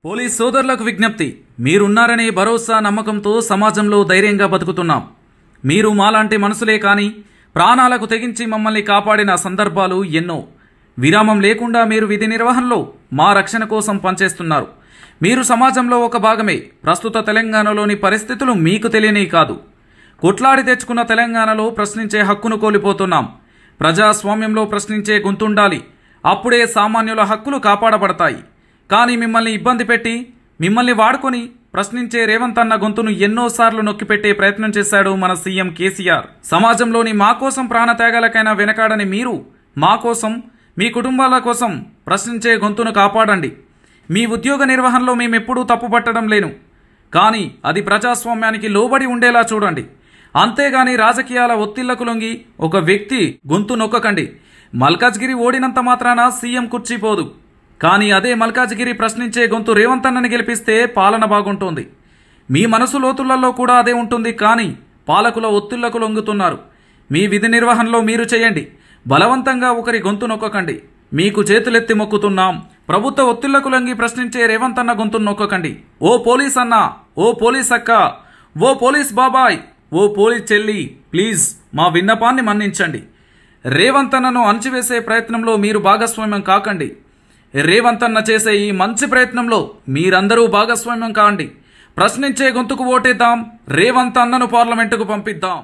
Police సోదరులకు విజ్ఞప్తి, మీరున్నారనే భరోసా నమ్మకంతో సమాజంలో ధైర్యంగా బతుకుతున్నాం. మీరు మాలాంటి మనసులే కానీ ప్రాణాలకు తెగించి మమ్మల్ని కాపాడిన సందర్భాలు ఎన్నో. విరామం లేకుండా మీరు విధి నిర్వహణలో మా రక్షణ కోసం పనిచేస్తున్నారు. మీరు సమాజంలో ఒక భాగమే. ప్రస్తుత తెలంగాణలోని పరిస్థితులు మీకు తెలియని కాదు. కొట్లాడి తెచ్చుకున్న తెలంగాణలో ప్రశ్నించే హక్కును కోల్పోతున్నాం. ప్రజాస్వామ్యంలో ప్రశ్నించే గొంతుండాలి. అప్పుడే సామాన్యుల హక్కులు కాపాడబడతాయి. కానీ మిమ్మల్ని ఇబ్బంది పెట్టి మిమ్మల్ని వాడుకొని ప్రశ్నించే రేవంత్ అన్న గొంతును ఎన్నోసార్లు నొక్కిపెట్టే ప్రయత్నం చేశాడు మన సీఎం కేసీఆర్. సమాజంలోని మా కోసం ప్రాణత్యాగాలకైనా వెనకాడని మీరు మా కోసం, మీ కుటుంబాల కోసం ప్రశ్నించే గొంతును కాపాడండి. మీ ఉద్యోగ నిర్వహణలో మేమెప్పుడూ తప్పుపట్టడం లేను, కానీ అది ప్రజాస్వామ్యానికి లోబడి ఉండేలా చూడండి. అంతేగాని రాజకీయాల ఒత్తిళ్లకు లొంగి ఒక వ్యక్తి గొంతు నొక్కకండి. మల్కాజ్గిరి ఓడినంత మాత్రాన సీఎం కుర్చీ పోదు. కానీ అదే మల్కాజ్గిరి ప్రశ్నించే గొంతు రేవంత్ అన్నని గెలిపిస్తే పాలన బాగుంటుంది. మీ మనసు లోతులలో కూడా అదే ఉంటుంది. కానీ పాలకుల ఒత్తిళ్లకు లొంగుతున్నారు. మీ విధి నిర్వహణలో మీరు చేయండి. బలవంతంగా ఒకరి గొంతు నొక్కకండి. మీకు చేతులెత్తి మొక్కుతున్నాం. ప్రభుత్వ ఒత్తిళ్లకు లొంగి ప్రశ్నించే రేవంత్ అన్న గొంతు నొక్కకండి. ఓ పోలీస్ అన్న, ఓ పోలీస్ అక్క, ఓ పోలీస్ బాబాయ్, ఓ పోలీస్ చెల్లి, ప్లీజ్ మా విన్నపాన్ని మన్నించండి. రేవంత్ అన్నను అణచివేసే ప్రయత్నంలో మీరు భాగస్వామ్యం కాకండి. రేవంత్ అన్న చేసే ఈ మంచి ప్రయత్నంలో మీరందరూ భాగస్వామ్యం కాండి. ప్రశ్నించే గొంతుకు ఓటేద్దాం. రేవంత్ అన్నను పార్లమెంటుకు పంపిద్దాం.